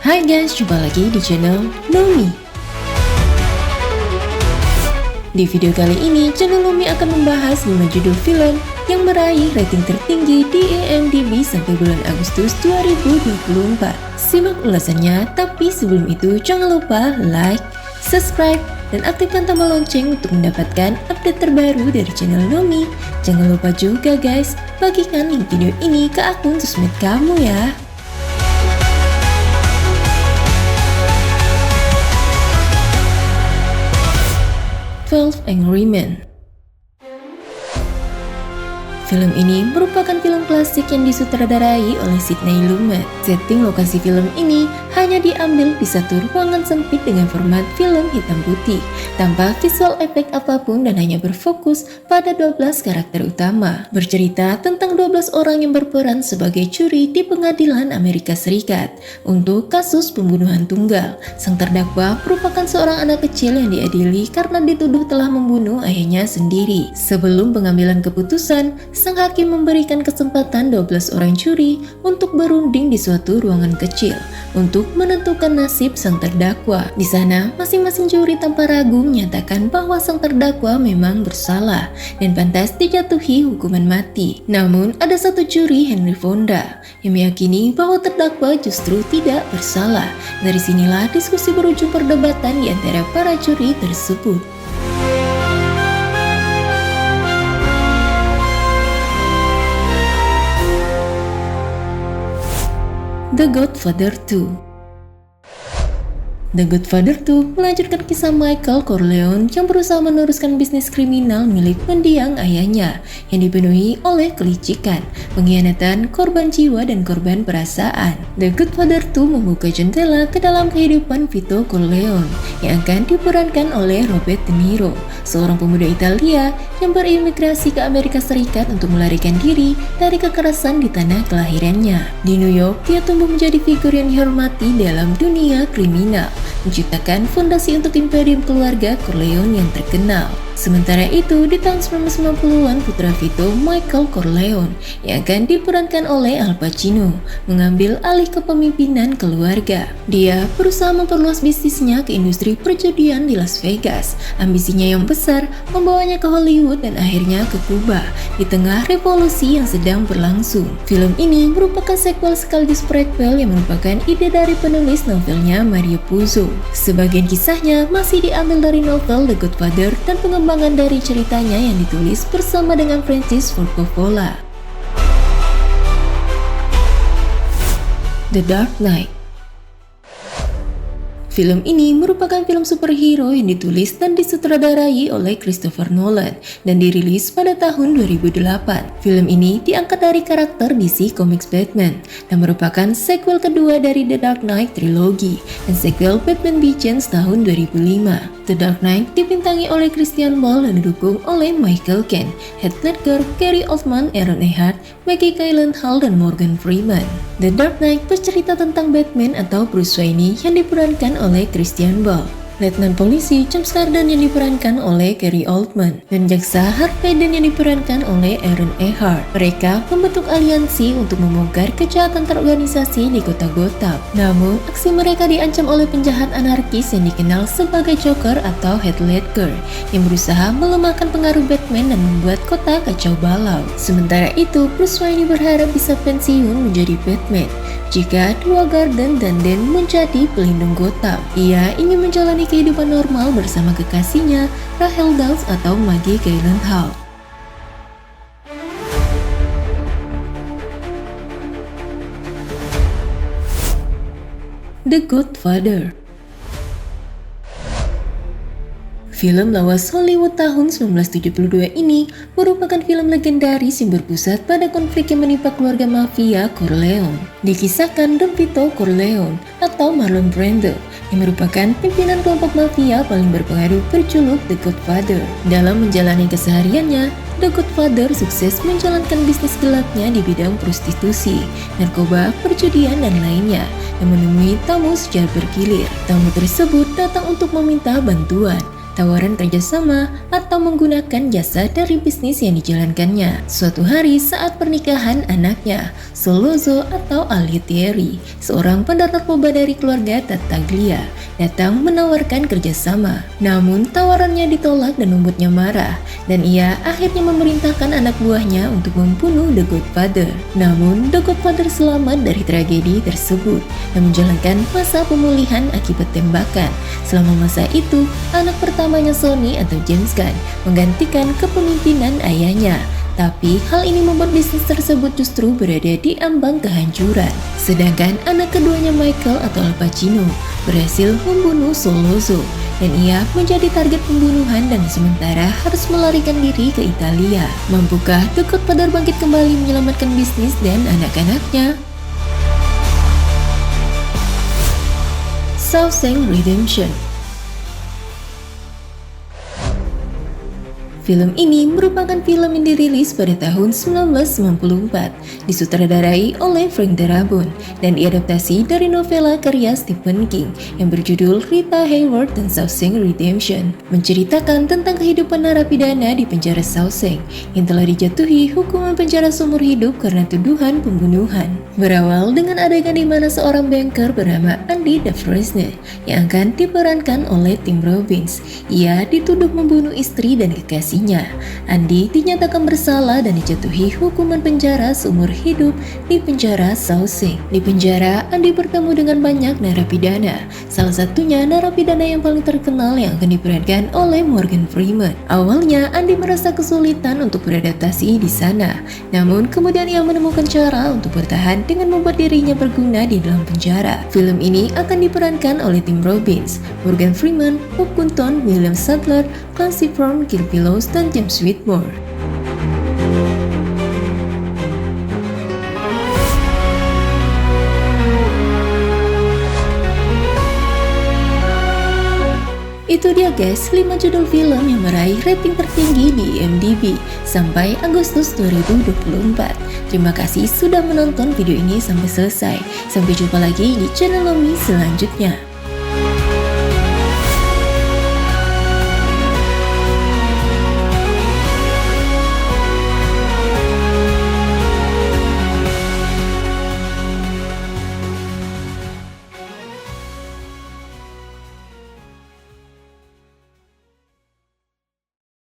Hai guys, jumpa lagi di channel Nomi. Di video kali ini, channel Nomi akan membahas 5 judul film yang meraih rating tertinggi di IMDb sampai bulan Agustus 2024. Simak ulasannya, tapi sebelum itu jangan lupa like, subscribe, dan aktifkan tombol lonceng untuk mendapatkan update terbaru dari channel Nomi. Jangan lupa juga guys, bagikan link video ini ke akun sosmed kamu ya. 12 Angry Men. Film ini merupakan film klasik yang disutradarai oleh Sidney Lumet. Setting lokasi film ini hanya diambil di satu ruangan sempit dengan format film hitam putih, tanpa visual efek apapun dan hanya berfokus pada 12 karakter utama. Bercerita tentang 12 orang yang berperan sebagai juri di pengadilan Amerika Serikat untuk kasus pembunuhan tunggal. Sang terdakwa merupakan seorang anak kecil yang diadili karena dituduh telah membunuh ayahnya sendiri. Sebelum pengambilan keputusan, sang hakim memberikan kesempatan 12 orang juri untuk berunding di suatu ruangan kecil untuk menentukan nasib sang terdakwa. Di sana, masing-masing juri tanpa ragu menyatakan bahwa sang terdakwa memang bersalah dan pantas dijatuhi hukuman mati. Namun, ada satu juri, Henry Fonda, yang meyakini bahwa terdakwa justru tidak bersalah. Dari sinilah diskusi berujung perdebatan di antara para juri tersebut. The Godfather 2. The Godfather 2 melanjutkan kisah Michael Corleone yang berusaha meneruskan bisnis kriminal milik mendiang ayahnya yang dipenuhi oleh kelicikan, pengkhianatan, korban jiwa, dan korban perasaan. The Godfather 2 membuka jendela ke dalam kehidupan Vito Corleone yang akan diperankan oleh Robert De Niro, seorang pemuda Italia yang berimigrasi ke Amerika Serikat untuk melarikan diri dari kekerasan di tanah kelahirannya. Di New York, dia tumbuh menjadi figur yang dihormati dalam dunia kriminal, menciptakan fondasi untuk imperium keluarga Corleone yang terkenal. Sementara itu, di tahun 1990-an, putra Vito, Michael Corleone, yang akan diperankan oleh Al Pacino, mengambil alih kepemimpinan keluarga. Dia berusaha memperluas bisnisnya ke industri perjudian di Las Vegas. Ambisinya yang besar membawanya ke Hollywood dan akhirnya ke Kuba, di tengah revolusi yang sedang berlangsung. Film ini merupakan sequel sekaligus prequel yang merupakan ide dari penulis novelnya Mario Puzo. Sebagian kisahnya masih diambil dari novel The Godfather dan pengembangan dari ceritanya yang ditulis bersama dengan Francis Ford Coppola. The Dark Knight. Film ini merupakan film superhero yang ditulis dan disutradarai oleh Christopher Nolan dan dirilis pada tahun 2008. Film ini diangkat dari karakter DC Comics Batman dan merupakan sequel kedua dari The Dark Knight Trilogy dan sequel Batman Begins tahun 2005. The Dark Knight dibintangi oleh Christian Bale dan didukung oleh Michael Caine, Heath Ledger, Gary Oldman, Aaron Eckhart, Maggie Gyllenhaal, dan Morgan Freeman. The Dark Knight bercerita tentang Batman atau Bruce Wayne yang diperankan oleh Christian Bale, Letnan Polisi James Garden yang diperankan oleh Gary Oldman, dan Jaksa Harvey Dent yang diperankan oleh Aaron Eckhart. Mereka membentuk aliansi untuk membongkar kejahatan terorganisasi di kota Gotham. Namun, aksi mereka diancam oleh penjahat anarkis yang dikenal sebagai Joker atau Heath Ledger, yang berusaha melemahkan pengaruh Batman dan membuat kota kacau balau. Sementara itu, Bruce Wayne berharap bisa pensiun menjadi Batman jika dua Garden dan Dent menjadi pelindung Gotham. Ia ingin menjalani kehidupan normal bersama kekasihnya Rachel Dawes atau Maggie Gyllenhaal. The Godfather. Film lawas Hollywood tahun 1972 ini merupakan film legendaris yang berpusat pada konflik yang menimpa keluarga mafia Corleone. Dikisahkan Don Vito Corleone atau Marlon Brando yang merupakan pimpinan kelompok mafia paling berpengaruh berjuluk The Godfather. Dalam menjalani kesehariannya, The Godfather sukses menjalankan bisnis gelapnya di bidang prostitusi, narkoba, perjudian, dan lainnya yang menemui tamu secara bergilir. Tamu tersebut datang untuk meminta bantuan. tawaran kerjasama, atau menggunakan jasa dari bisnis yang dijalankannya. Suatu hari saat pernikahan anaknya, Solozzo atau Altieri, seorang pendonor narkoba dari keluarga Tattaglia, datang menawarkan kerjasama. Namun tawarannya ditolak dan membuatnya marah, dan ia akhirnya memerintahkan anak buahnya untuk membunuh The Godfather. Namun The Godfather selamat dari tragedi tersebut dan menjalankan masa pemulihan akibat tembakan. Selama masa itu, anak pertamanya Sonny atau James Gunn menggantikan kepemimpinan ayahnya. Tapi hal ini membuat bisnis tersebut justru berada di ambang kehancuran. Sedangkan anak keduanya Michael atau Al Pacino berhasil membunuh Solozzo, dan ia menjadi target pembunuhan dan sementara harus melarikan diri ke Italia. Mampukah The Godfather bangkit kembali menyelamatkan bisnis dan anak-anaknya? Shawshank Redemption. Film ini merupakan film yang dirilis pada tahun 1994, disutradarai oleh Frank Darabont, dan diadaptasi dari novela karya Stephen King yang berjudul Rita Hayworth dan Shawshank Redemption, menceritakan tentang kehidupan narapidana di penjara Shawshank yang telah dijatuhi hukuman penjara seumur hidup karena tuduhan pembunuhan. Berawal dengan adegan di mana seorang banker bernama Andy Dufresne yang akan diperankan oleh Tim Robbins. Ia dituduh membunuh istri dan kekasih. Andy dinyatakan bersalah dan dijatuhi hukuman penjara seumur hidup di penjara Shawshank. Di penjara, Andy bertemu dengan banyak narapidana. Salah satunya narapidana yang paling terkenal yang akan diperankan oleh Morgan Freeman. Awalnya, Andy merasa kesulitan untuk beradaptasi di sana. Namun, kemudian ia menemukan cara untuk bertahan dengan membuat dirinya berguna di dalam penjara. Film ini akan diperankan oleh Tim Robbins, Morgan Freeman, Bob Gunton, William Sadler, Clancy Brown, Gil Bellows, dan James Whitmore. Itu dia guys, 5 judul film yang meraih rating tertinggi di IMDb sampai Agustus 2024. Terima kasih sudah menonton video ini sampai selesai. Sampai jumpa lagi di channel Lomi selanjutnya.